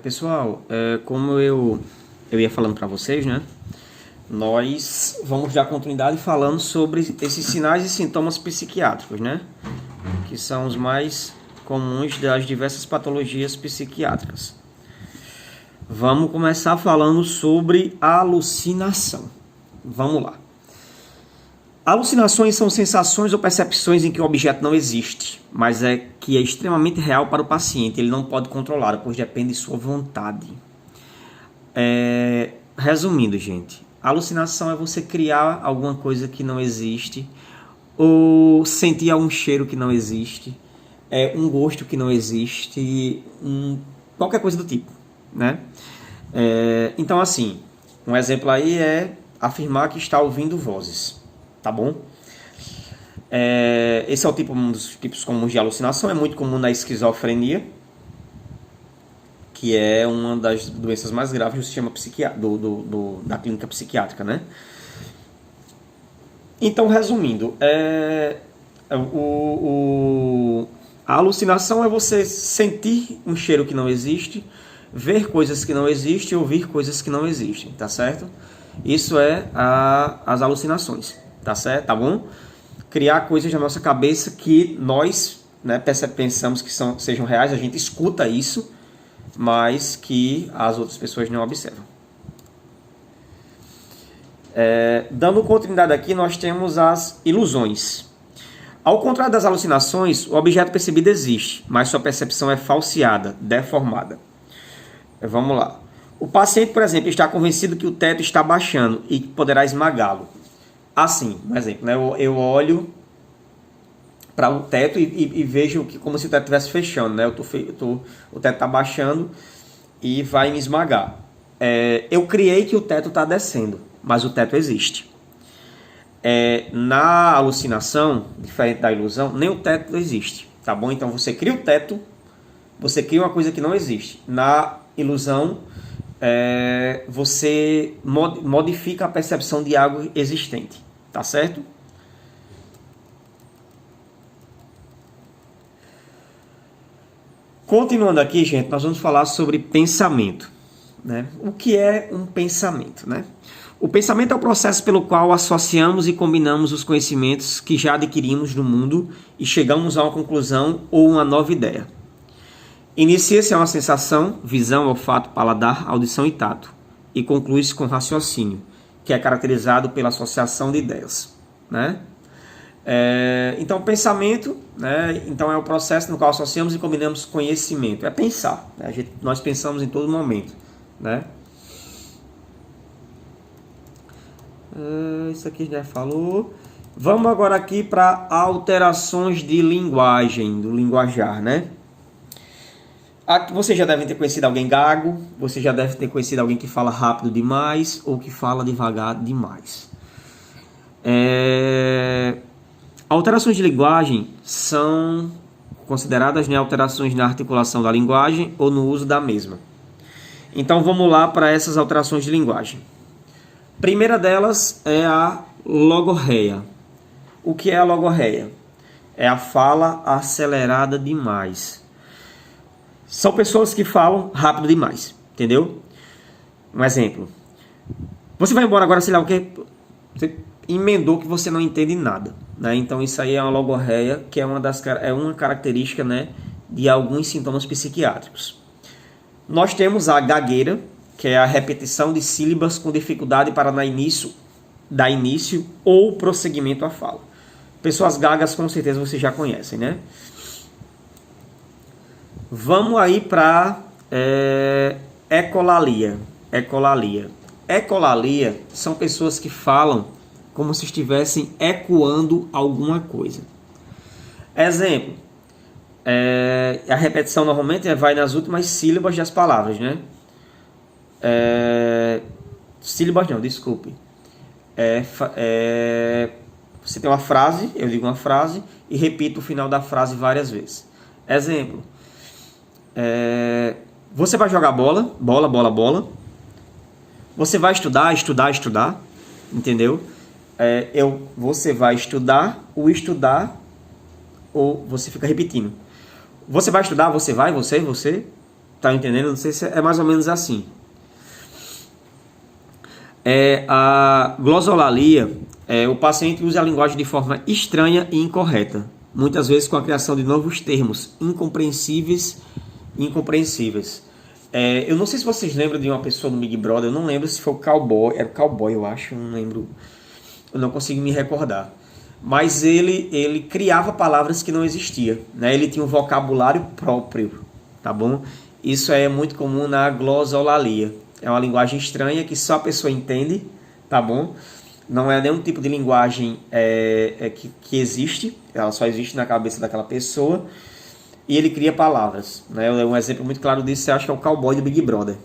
Pessoal, como eu ia falando para vocês, né? Nós vamos dar continuidade falando sobre esses sinais e sintomas psiquiátricos, né? Que são os mais comuns das diversas patologias psiquiátricas. Vamos começar falando sobre alucinação. Vamos lá. Alucinações são sensações ou percepções em que o objeto não existe, mas que é extremamente real para o paciente. Ele não pode controlar, pois depende de sua vontade. Resumindo, gente, alucinação é você criar alguma coisa que não existe, ou sentir algum cheiro que não existe, um gosto que não existe, qualquer coisa do tipo, né? Então, assim, um exemplo aí é afirmar que está ouvindo vozes. Tá bom? Esse é um dos tipos comuns de alucinação. É muito comum na esquizofrenia, que é uma das doenças mais graves do sistema da clínica psiquiátrica, né? Então, resumindo, a alucinação é você sentir um cheiro que não existe, ver coisas que não existem, ouvir coisas que não existem, tá certo? Isso é as alucinações. Tá certo? Tá bom? Criar coisas na nossa cabeça que nós, né, pensamos que sejam reais, a gente escuta isso, mas que as outras pessoas não observam. Dando continuidade aqui, nós temos as ilusões. Ao contrário das alucinações, o objeto percebido existe, mas sua percepção é falseada, deformada. Vamos lá. O paciente, por exemplo, está convencido que o teto está baixando e que poderá esmagá-lo. Assim, por exemplo, né, eu olho para o teto e vejo que como se o teto estivesse fechando, né? O teto está baixando e vai me esmagar. Eu criei que o teto está descendo, mas o teto existe. Na alucinação, diferente da ilusão, nem o teto existe, tá bom? Então você cria o teto, você cria uma coisa que não existe. Na ilusão, você modifica a percepção de algo existente, tá certo? Continuando aqui, gente, nós vamos falar sobre pensamento, né? O que é um pensamento, né? O pensamento é o processo pelo qual associamos e combinamos os conhecimentos que já adquirimos no mundo e chegamos a uma conclusão ou uma nova ideia. Inicia-se a uma sensação, visão, olfato, paladar, audição e tato, e conclui-se com raciocínio, que é caracterizado pela associação de ideias, né? Então, pensamento, né? Então, é o processo no qual associamos e combinamos conhecimento. É pensar, né? Nós pensamos em todo momento, né? Isso aqui já falou. Vamos agora aqui para alterações de linguagem, do linguajar, né? Você já deve ter conhecido alguém gago, você já deve ter conhecido alguém que fala rápido demais ou que fala devagar demais. Alterações de linguagem são consideradas, né, alterações na articulação da linguagem ou no uso da mesma. Então vamos lá para essas alterações de linguagem. Primeira delas é a logorreia. O que é a logorreia? É a fala acelerada demais. São pessoas que falam rápido demais, entendeu? Um exemplo. Você vai embora agora, sei lá o que, você emendou que você não entende nada, né? Então isso aí é uma logorreia, que é uma característica, né, de alguns sintomas psiquiátricos. Nós temos a gagueira, que é a repetição de sílabas com dificuldade para dar início ou prosseguimento à fala. Pessoas gagas com certeza vocês já conhecem, né? Vamos aí para ecolalia. Ecolalia são pessoas que falam como se estivessem ecoando alguma coisa. Exemplo, a repetição normalmente vai nas últimas sílabas das palavras, né? Sílabas não, desculpe. Você tem uma frase, eu digo uma frase e repito o final da frase várias vezes. Exemplo, você vai jogar bola, bola. Você vai estudar, entendeu? Você vai estudar, ou você fica repetindo. Você vai estudar, você vai, você. Tá entendendo? Não sei se é mais ou menos assim. A glosolalia, o paciente usa a linguagem de forma estranha e incorreta, muitas vezes com a criação de novos termos incompreensíveis. Eu não sei se vocês lembram de uma pessoa do Big Brother, eu não lembro se foi o Cowboy, era o Cowboy eu acho, não lembro, eu não consigo me recordar. Mas ele criava palavras que não existiam, né? Ele tinha um vocabulário próprio, tá bom? Isso é muito comum na glosolalia. É uma linguagem estranha que só a pessoa entende, tá bom? Não é nenhum tipo de linguagem que existe, ela só existe na cabeça daquela pessoa. E ele cria palavras, né? Um exemplo muito claro disso, eu acho que é o Cowboy do Big Brother.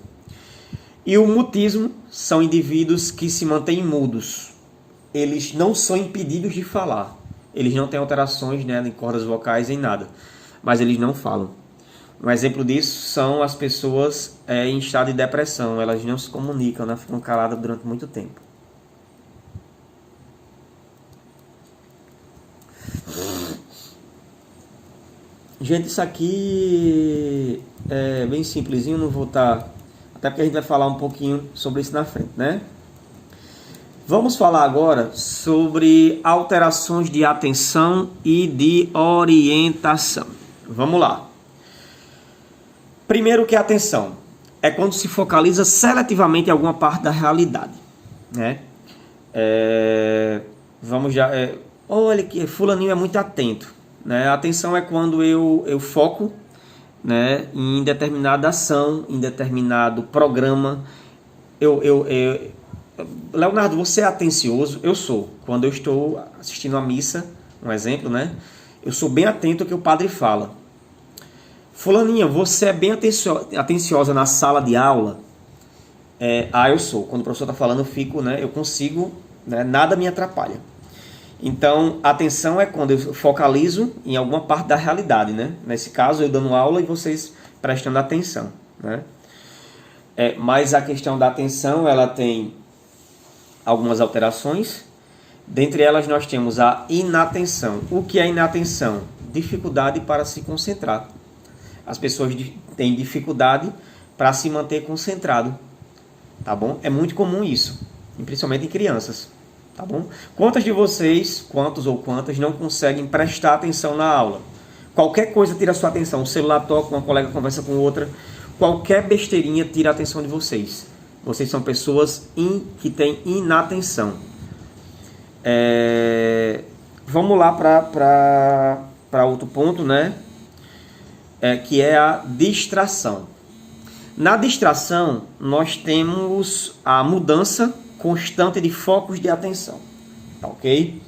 E o mutismo são indivíduos que se mantêm mudos. Eles não são impedidos de falar. Eles não têm alterações, né, em cordas vocais, em nada. Mas eles não falam. Um exemplo disso são as pessoas em estado de depressão. Elas não se comunicam, né? Ficam caladas durante muito tempo. Gente, isso aqui é bem simplesinho, não vou estar... Até porque a gente vai falar um pouquinho sobre isso na frente, né? Vamos falar agora sobre alterações de atenção e de orientação. Vamos lá. Primeiro, o que é atenção? É quando se focaliza seletivamente em alguma parte da realidade, né? Vamos já... olha que fulaninho é muito atento, né? A atenção é quando eu foco, né, em determinada ação, em determinado programa. Leonardo, você é atencioso? Eu sou. Quando eu estou assistindo a missa, um exemplo, né? Eu sou bem atento ao que o padre fala. Fulaninha, você é bem atenciosa na sala de aula? Eu sou. Quando o professor está falando, eu fico, né? Eu consigo, né? Nada me atrapalha. Então, atenção é quando eu focalizo em alguma parte da realidade, né? Nesse caso, eu dando aula e vocês prestando atenção, né? Mas a questão da atenção, ela tem algumas alterações. Dentre elas, nós temos a inatenção. O que é inatenção? Dificuldade para se concentrar. As pessoas têm dificuldade para se manter concentrado, tá bom? É muito comum isso, principalmente em crianças, tá bom? Quantos ou quantas não conseguem prestar atenção na aula? Qualquer coisa tira a sua atenção. O celular toca, uma colega conversa com outra. Qualquer besteirinha tira a atenção de vocês. Vocês são pessoas que têm inatenção. Vamos lá para outro ponto, né? Que é a distração. Na distração, nós temos a mudança constante de focos de atenção. Tá, ok?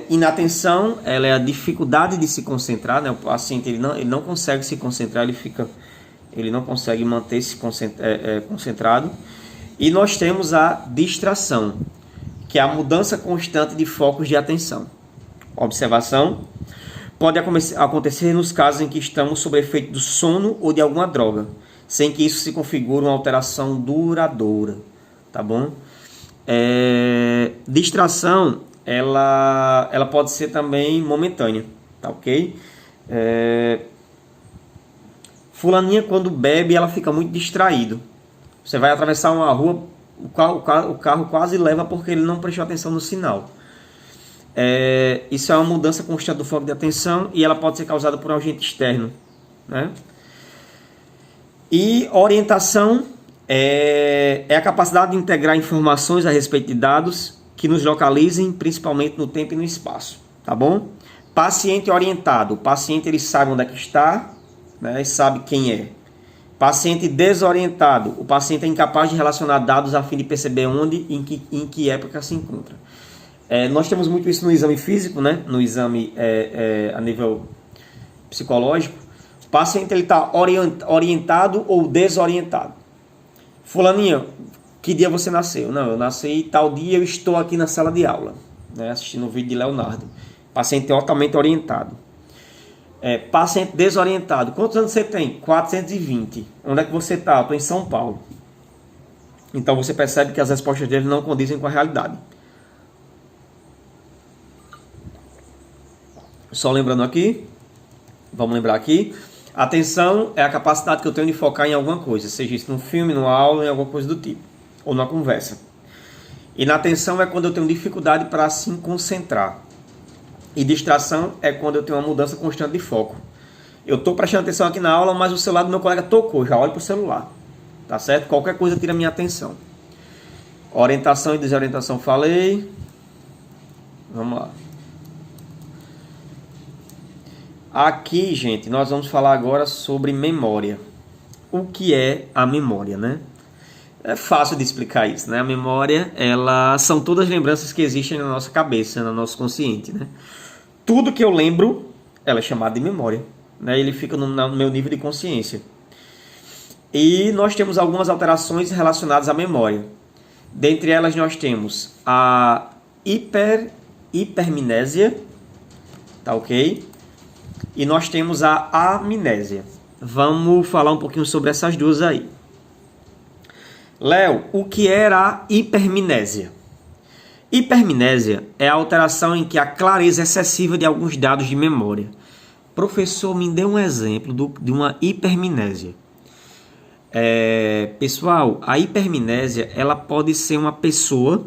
Inatenção, ela é a dificuldade de se concentrar, né? O paciente ele não consegue se concentrar, ele não consegue manter-se concentrado. E nós temos a distração, que é a mudança constante de focos de atenção. Observação: pode acontecer nos casos em que estamos sob efeito do sono ou de alguma droga, sem que isso se configure uma alteração duradoura, tá bom? Distração, ela pode ser também momentânea, tá ok? Fulaninha, quando bebe, ela fica muito distraído. Você vai atravessar uma rua, o carro quase leva porque ele não prestou atenção no sinal. Isso é uma mudança constante do foco de atenção e ela pode ser causada por um agente externo, né? E orientação é a capacidade de integrar informações a respeito de dados que nos localizem, principalmente no tempo e no espaço, tá bom? Paciente orientado. O paciente ele sabe onde é que está, né, e sabe quem é. Paciente desorientado. O paciente é incapaz de relacionar dados a fim de perceber onde e em que época se encontra. Nós temos muito isso no exame físico, né? No exame a nível psicológico. O paciente está orientado ou desorientado. Fulaninha, que dia você nasceu? Não, eu nasci tal dia, eu estou aqui na sala de aula, né? Assistindo o vídeo de Leonardo. Paciente totalmente orientado. Paciente desorientado. Quantos anos você tem? 420. Onde é que você está? Estou em São Paulo. Então você percebe que as respostas dele não condizem com a realidade. Só lembrando aqui, vamos lembrar aqui, Atenção é a capacidade que eu tenho de focar em alguma coisa, seja isso num filme, numa aula, em alguma coisa do tipo, ou numa conversa. Inatenção é quando eu tenho dificuldade para se concentrar. E distração é quando eu tenho uma mudança constante de foco. Eu estou prestando atenção aqui na aula, mas o celular do meu colega tocou, já olho para o celular. Tá certo? Qualquer coisa tira minha atenção. Orientação e desorientação falei. Vamos lá. Aqui, gente, nós vamos falar agora sobre memória. O que é a memória, né? É fácil de explicar isso, né? A memória, são todas as lembranças que existem na nossa cabeça, no nosso consciente, né? Tudo que eu lembro, ela é chamada de memória, né? Ele fica no meu nível de consciência. E nós temos algumas alterações relacionadas à memória. Dentre elas, nós temos a hipermnésia, tá ok? E nós temos a amnésia. Vamos falar um pouquinho sobre essas duas aí. Léo, o que era a hipermnésia? Hipermnésia é a alteração em que a clareza excessiva de alguns dados de memória. Professor, me dê um exemplo de uma hipermnésia. Pessoal, a hipermnésia, ela pode ser uma pessoa,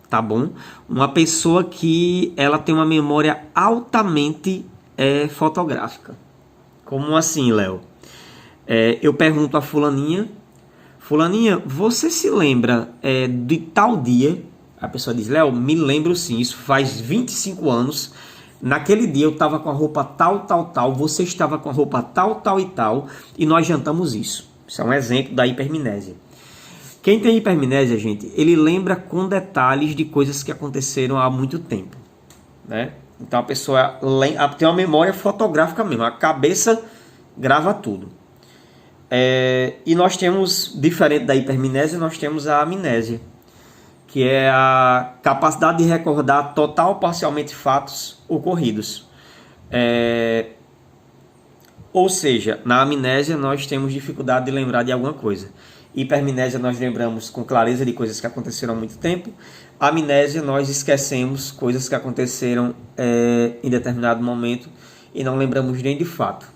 tá bom? Uma pessoa que ela tem uma memória altamente fotográfica. Como assim, Léo? Eu pergunto a fulaninha, você se lembra de tal dia? A pessoa diz, Léo, me lembro sim, isso faz 25 anos. Naquele dia eu estava com a roupa tal, você estava com a roupa tal e tal, e nós jantamos isso. Isso é um exemplo da hipermnésia. Quem tem hipermnésia, gente, ele lembra com detalhes de coisas que aconteceram há muito tempo, né? Então a pessoa tem uma memória fotográfica mesmo, a cabeça grava tudo. E nós temos, diferente da hipermnésia, nós temos a amnésia, que é a capacidade de recordar total ou parcialmente fatos ocorridos. Ou seja, na amnésia nós temos dificuldade de lembrar de alguma coisa. Hipermnésia nós lembramos com clareza de coisas que aconteceram há muito tempo. Amnésia nós esquecemos coisas que aconteceram em determinado momento e não lembramos nem de fato.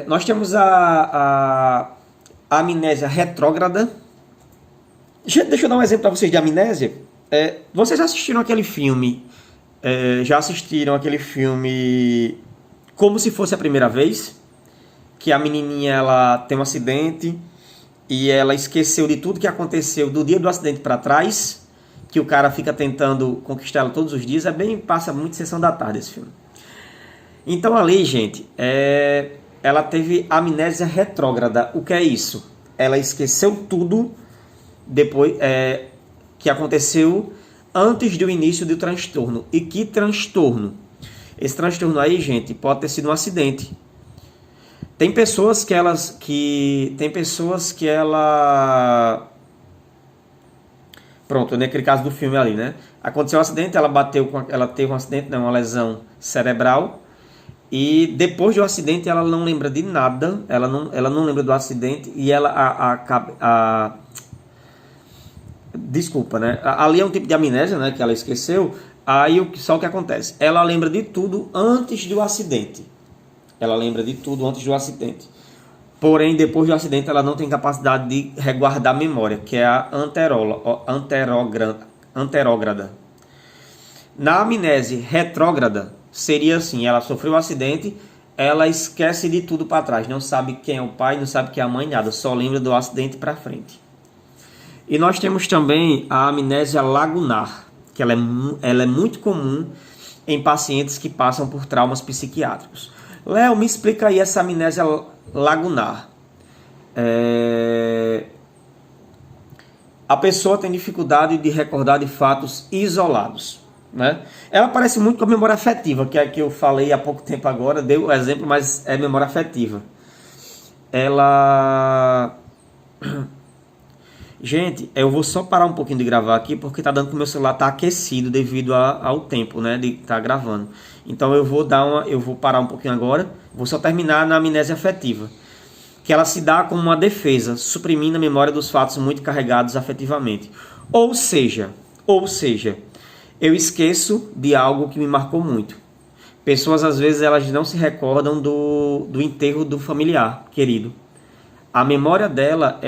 Nós temos a amnésia retrógrada. Gente, deixa eu dar um exemplo para vocês de amnésia. Vocês já assistiram aquele filme? Como se fosse a primeira vez? Que a menininha ela tem um acidente e ela esqueceu de tudo que aconteceu do dia do acidente para trás, que o cara fica tentando conquistar ela todos os dias. Passa muito sessão da tarde esse filme. Então ali, gente, ela teve amnésia retrógrada. O que é isso? Ela esqueceu tudo depois que aconteceu antes do início do transtorno. E que transtorno? Esse transtorno aí, gente, pode ter sido um acidente. Tem pessoas que pronto, naquele caso do filme ali, né? Aconteceu um acidente, ela teve um acidente, não, uma lesão cerebral. E depois do acidente ela não lembra de nada, ela não lembra do acidente e desculpa, né? Ali é um tipo de amnésia, né? Que ela esqueceu. Aí só o que acontece? Ela lembra de tudo antes do acidente. Porém, depois do acidente, ela não tem capacidade de reguardar a memória, que é a anterógrada. Na amnésia retrógrada, seria assim: ela sofreu um acidente, ela esquece de tudo para trás, não sabe quem é o pai, não sabe quem é a mãe, nada, só lembra do acidente para frente. E nós temos também a amnésia lagunar, que ela é muito comum em pacientes que passam por traumas psiquiátricos. Léo, me explica aí essa amnésia lagunar. A pessoa tem dificuldade de recordar de fatos isolados, né? Ela parece muito com a memória afetiva, que é a que eu falei há pouco tempo agora, dei o exemplo, mas é memória afetiva. Gente, eu vou só parar um pouquinho de gravar aqui, porque tá dando que o meu celular tá aquecido devido ao tempo, né, de estar gravando. Então eu vou parar um pouquinho agora, vou só terminar na amnésia afetiva, que ela se dá como uma defesa, suprimindo a memória dos fatos muito carregados afetivamente. Ou seja, eu esqueço de algo que me marcou muito. Pessoas, às vezes, elas não se recordam do enterro do familiar querido. A memória dela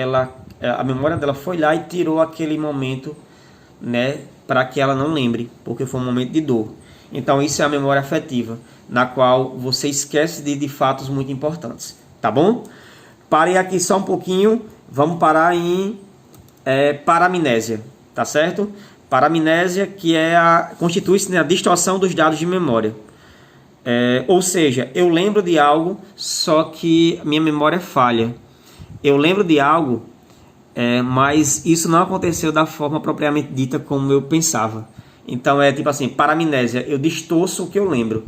foi lá e tirou aquele momento, né, para que ela não lembre, porque foi um momento de dor. Então isso é a memória afetiva, na qual você esquece de fatos muito importantes, tá bom? Parei aqui só um pouquinho, vamos parar em paramnésia, tá certo? Paramnésia, que constitui-se na distorção dos dados de memória. Ou seja, eu lembro de algo, só que minha memória falha. Eu lembro de algo, mas isso não aconteceu da forma propriamente dita como eu pensava. Então é tipo assim, paramnésia, eu distorço o que eu lembro.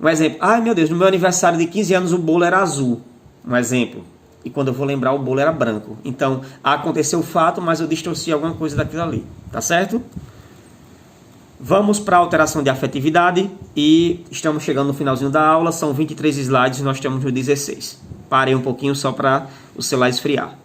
Um exemplo, ai meu Deus, no meu aniversário de 15 anos o bolo era azul. Um exemplo. E quando eu vou lembrar, o bolo era branco. Então, aconteceu o fato, mas eu distorci alguma coisa daquilo ali. Tá certo? Vamos para a alteração de afetividade. E estamos chegando no finalzinho da aula. São 23 slides, nós estamos no 16. Parei um pouquinho só para o celular esfriar.